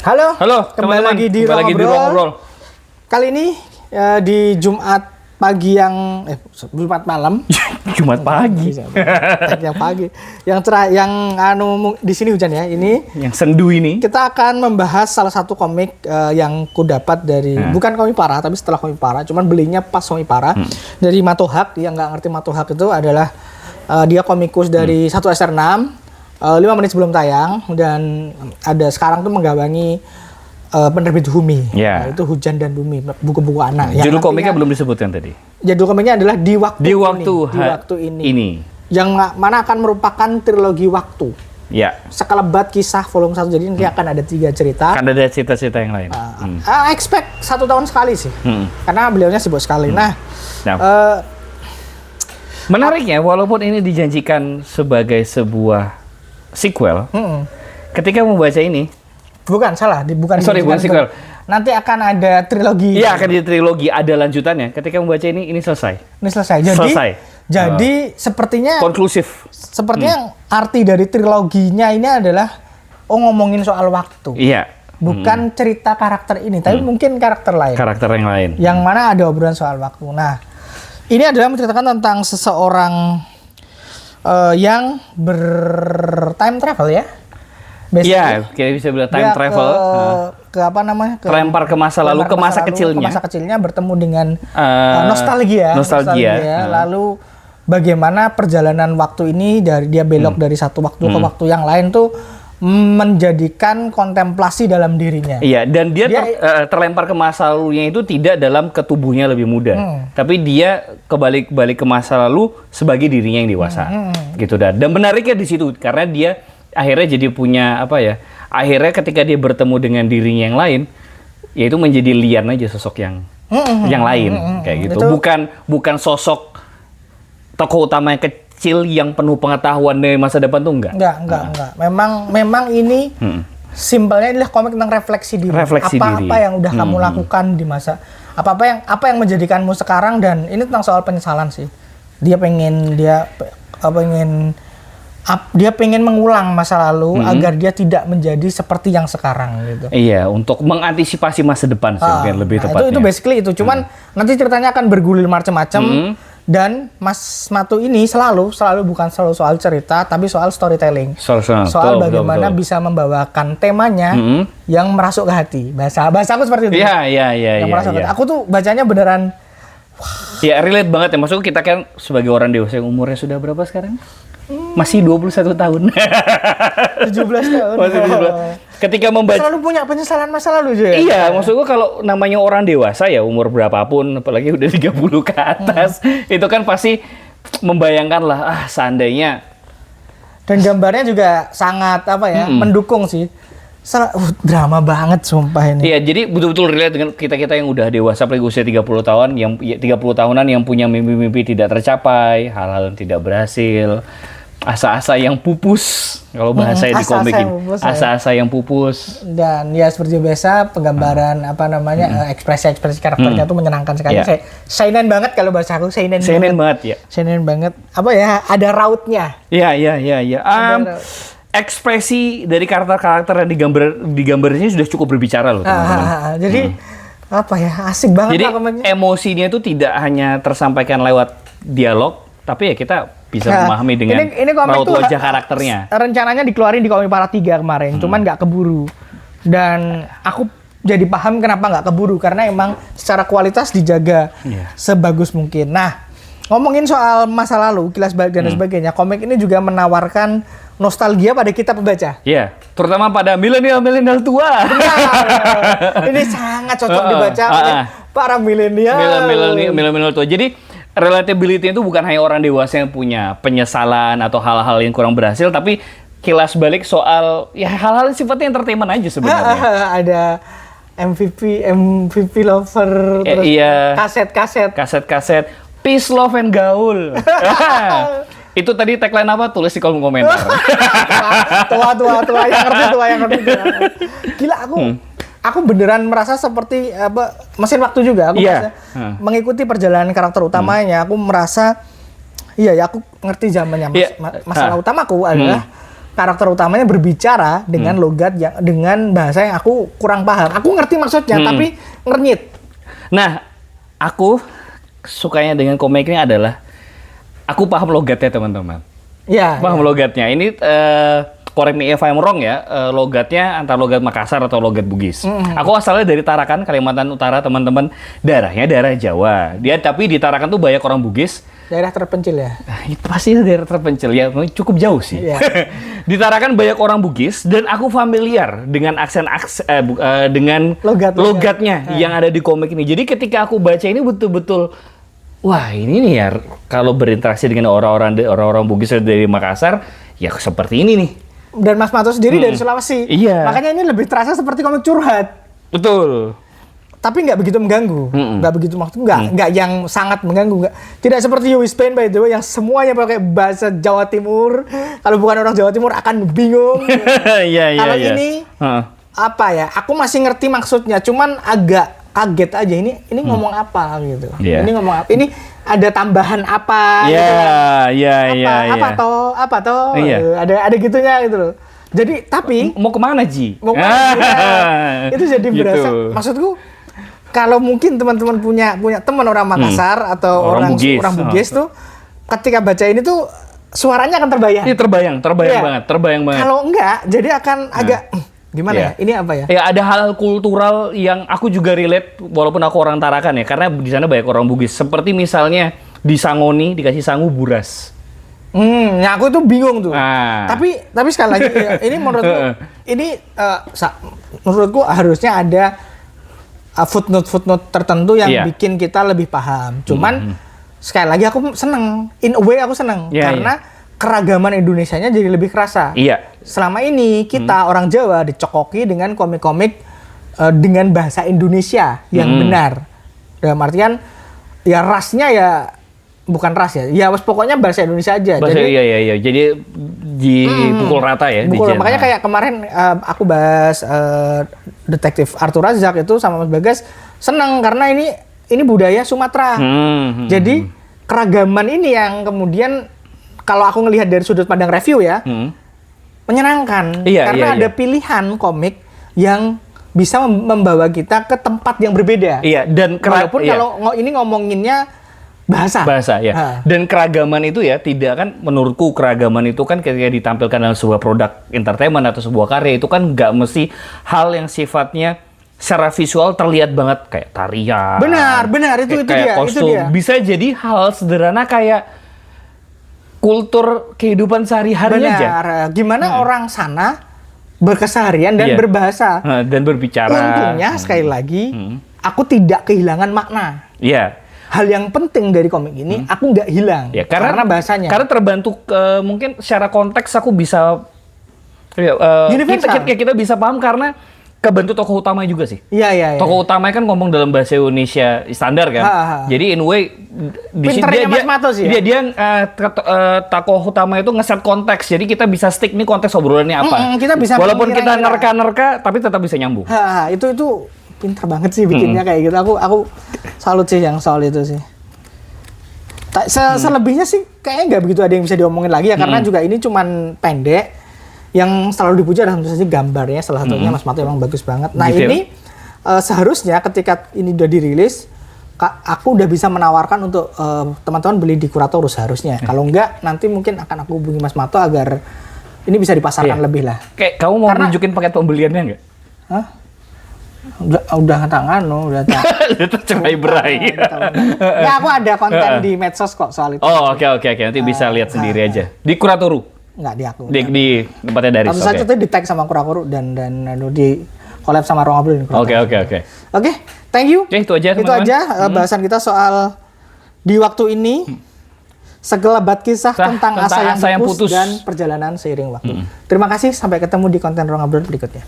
Halo, kembali teman-teman. lagi di Ruang Ngobrol. Kali ini di Jumat pagi yang Jumat malam. Jumat pagi. Yang pagi. Yang di sini hujan ya. Ini yang sendu ini. Kita akan membahas salah satu komik yang ku dapat dari bukan Komipara tapi setelah Komipara, cuman belinya pas Komipara dari Matohak. Yang nggak ngerti Matohak itu adalah dia komikus dari 1SR6. 5 menit sebelum tayang dan ada sekarang tuh menggawangi penerbit Humi. Yeah. Nah, itu Hujan dan Bumi, buku-buku anak. Judul komiknya belum disebutkan tadi. Judul komiknya adalah Di Waktu ini. Yang mana akan merupakan trilogi waktu. Ya. Sekelebat kisah volume 1, jadi nanti akan ada 3 cerita. Akan ada cerita-cerita yang lain. Expect 1 tahun sekali sih. Karena beliaunya sibuk sekali. Menariknya walaupun ini dijanjikan sebagai sebuah sequel, ketika membaca ini, bukan sequel. Nanti akan ada trilogi. Iya, akan ada trilogi, ada lanjutannya. Ketika membaca ini selesai. Jadi sepertinya konklusif. Sepertinya arti dari triloginya ini adalah ngomongin soal waktu. Iya. Bukan cerita karakter ini, tapi mungkin karakter lain. Karakter yang lain. Yang mana ada obrolan soal waktu. Nah, ini adalah menceritakan tentang seseorang yang time travel ya. Iya, kita bisa bilang time travel. Terlempar ke masa lalu, ke masa kecilnya. Ke masa kecilnya bertemu dengan nostalgia. Lalu bagaimana perjalanan waktu ini dari dia belok dari satu waktu ke waktu yang lain tuh menjadikan kontemplasi dalam dirinya. Iya, dan dia terlempar ke masa lalunya itu tidak dalam ketubuhnya lebih muda, tapi dia kembali ke masa lalu sebagai dirinya yang dewasa, gitu dan menariknya di situ karena dia akhirnya jadi punya akhirnya ketika dia bertemu dengan dirinya yang lain, yaitu menjadi lian aja sosok yang lain kayak gitu, bukan sosok tokoh utama yang kecil yang penuh pengetahuan dari masa depan tuh enggak. Memang ini simpelnya adalah komik tentang refleksi diri. Apa yang udah kamu lakukan di masa apa yang menjadikanmu sekarang, dan ini tentang soal penyesalan sih. Dia pengen mengulang masa lalu agar dia tidak menjadi seperti yang sekarang gitu. Iya, untuk mengantisipasi masa depan sih mungkin lebih tepatnya. Itu basically itu. Cuman nanti ceritanya akan bergulir macam-macam. Dan Mas Matu ini selalu bukan selalu soal cerita, tapi soal storytelling. Soal bagaimana bisa membawakan temanya yang merasuk ke hati. Bahasa aku seperti itu. Iya. Aku tuh bacanya beneran. Ya relate banget ya. Maksudku kita kan sebagai orang dewasa yang umurnya sudah berapa sekarang? Masih 21 tahun. 17 tahun. Masih 17. Ketika membaca selalu punya penyesalan masa lalu juga. Iya, maksud gua kalau namanya orang dewasa ya umur berapapun, apalagi udah 30 ke atas, itu kan pasti membayangkan lah, seandainya. Dan gambarnya juga sangat mendukung sih. Drama banget sumpah ini. Iya, jadi betul-betul relate dengan kita-kita yang udah dewasa, apalagi usia 30 tahun, yang 30 tahunan yang punya mimpi-mimpi tidak tercapai, hal-hal yang tidak berhasil, asa-asa yang pupus kalau bahasa di komik ini. Asa-asa yang pupus. Dan ya seperti biasa penggambaran ekspresi-ekspresi karakternya tuh menyenangkan sekali. Seinen banget kalau bahasa aku, seinen banget. Seinen banget. Ada rautnya. Iya. Ekspresi dari karakter-karakter yang digambarnya sudah cukup berbicara loh, teman-teman. Jadi asik banget. Jadi emosinya itu tidak hanya tersampaikan lewat dialog, tapi ya kita bisa memahami dengan raut wajah karakternya. Rencananya dikeluarin di Komipara 3 kemarin, cuman nggak keburu. Dan aku jadi paham kenapa nggak keburu, karena emang secara kualitas dijaga sebagus mungkin. Nah, ngomongin soal masa lalu, kilas balik dan sebagainya, komik ini juga menawarkan nostalgia pada kita pembaca. Iya, terutama pada milenial tua. Ini sangat cocok dibaca oleh para milenial tua. Jadi relatability itu bukan hanya orang dewasa yang punya penyesalan atau hal-hal yang kurang berhasil, tapi kilas balik soal hal-hal sifatnya entertainment aja sebenarnya. Ada MVP lover, terus kaset-kaset, peace, love and gaul. Itu tadi tagline apa? Tulis di kolom komentar. Tua yang ngerti. Gila, aku beneran merasa seperti mesin waktu juga. Aku merasa mengikuti perjalanan karakter utamanya. Aku merasa aku ngerti zamannya. Masalah utamaku adalah karakter utamanya berbicara dengan logat yang dengan bahasa yang aku kurang paham. Aku ngerti maksudnya tapi ngernyit. Nah, aku sukanya dengan komik ini adalah aku paham logatnya teman-teman. Ya. Paham logatnya. Ini correct me if I'm wrong ya, logatnya antara logat Makassar atau logat Bugis. Aku asalnya dari Tarakan, Kalimantan Utara, teman-teman. Daerahnya daerah Jawa. Dia tapi di Tarakan tuh banyak orang Bugis. Daerah terpencil ya. Itu pasti daerah terpencil ya, cukup jauh sih. Iya. Di Tarakan banyak orang Bugis dan aku familiar dengan dengan logatnya yang ada di komik ini. Jadi ketika aku baca ini betul-betul, wah ini nih ya, kalau berinteraksi dengan orang-orang Bugis dari Makassar, ya seperti ini nih. Dan Mas Mato sendiri dari Sulawesi. Iya. Makanya ini lebih terasa seperti komik curhat. Betul. Tapi nggak begitu mengganggu, nggak begitu nggak yang sangat mengganggu, nggak. Tidak seperti You Will Spain by the way yang semuanya pakai bahasa Jawa Timur. Kalau bukan orang Jawa Timur akan bingung. Iya. Kalau ini apa ya? Aku masih ngerti maksudnya, cuman agak kaget aja ini ngomong apa gitu. Yeah. Ini ngomong apa? Ini ada tambahan apa? Apa toh? Iya. Ada gitunya gitu loh. Jadi tapi mau kemana Ji? Mau kemana? Itu jadi berasa. Gitu. Maksudku kalau mungkin teman-teman punya teman orang Makassar atau orang Bugis tuh ketika baca ini tuh suaranya akan terbayang. Ini terbayang banget. Kalau enggak, jadi akan agak gimana ya? Ini apa ya? Ya ada hal kultural yang aku juga relate walaupun aku orang Tarakan ya, karena di sana banyak orang Bugis. Seperti misalnya di Sangoni dikasih sangu buras. Ya aku tuh bingung tuh. Tapi sekali lagi ini menurutku harusnya ada footnote tertentu yang bikin kita lebih paham. Cuman sekali lagi aku seneng, in a way aku seneng karena keragaman Indonesianya jadi lebih kerasa. Iya. Selama ini kita orang Jawa dicokoki dengan komik-komik dengan bahasa Indonesia yang benar. Dalam artian ya rasnya ya bukan ras ya. Ya pokoknya bahasa Indonesia aja. Iya. Jadi dipukul rata ya. Makanya kayak kemarin aku bahas detektif Arthur Razak itu sama Mas Bagas seneng karena ini budaya Sumatera. Jadi keragaman ini yang kemudian kalau aku ngelihat dari sudut pandang review ya menyenangkan karena ada pilihan komik yang bisa membawa kita ke tempat yang berbeda. Iya, dan walaupun kalau ini ngomonginnya bahasa ya. Dan keragaman itu ya tidak kan, menurutku keragaman itu kan ketika ditampilkan dalam sebuah produk entertainment atau sebuah karya itu kan nggak mesti hal yang sifatnya secara visual terlihat banget kayak tarian. Benar itu kayak dia, kostum. itu dia. Bisa jadi hal sederhana kayak kultur kehidupan sehari-hari aja. Gimana orang sana berkeseharian dan berbahasa dan berbicara. Untungnya sekali lagi aku tidak kehilangan makna. Iya. Hal yang penting dari komik ini aku nggak hilang karena bahasanya. Karena terbantu mungkin secara konteks aku bisa kita bisa paham karena kebantu tokoh utamanya juga sih. Iya. Tokoh utamanya kan ngomong dalam bahasa Indonesia standar kan. Jadi in a way pinternya Mas Mato sih. Dia tokoh utama itu ngeset konteks. Jadi kita bisa stick nih konteks obrolannya apa. Kita bisa walaupun kita nerka-nerka tapi tetap bisa nyambung. Itu pintar banget sih bikinnya kayak gitu. Aku salut sih yang soal itu sih. Selebihnya sih kayaknya nggak begitu ada yang bisa diomongin lagi ya karena juga ini cuman pendek. Yang selalu dipuja adalah tentu saja gambarnya, salah satunya Mas Mato emang bagus banget. Nah ini seharusnya ketika ini udah dirilis, aku udah bisa menawarkan untuk teman-teman beli di Kuratorus harusnya. Kalau enggak, nanti mungkin akan aku hubungi Mas Mato agar ini bisa dipasarkan lebih lah. Kayak kamu mau nunjukin paket pembeliannya nggak? Hah? Udah tercerai berai. Ya aku ada konten di medsos kok soal itu. Oh oke. Nanti bisa lihat sendiri aja. Di Kuratoru? Nggak, di aku. Di tempatnya dari. Tentu saja itu di tag sama Kuratoru dan di collab sama Ruang Ngobrol. Oke, thank you. Itu aja bahasan kita soal di waktu ini. Segelebat kisah tentang asa yang putus dan perjalanan seiring waktu. Terima kasih, sampai ketemu di konten Ruang Ngobrol berikutnya.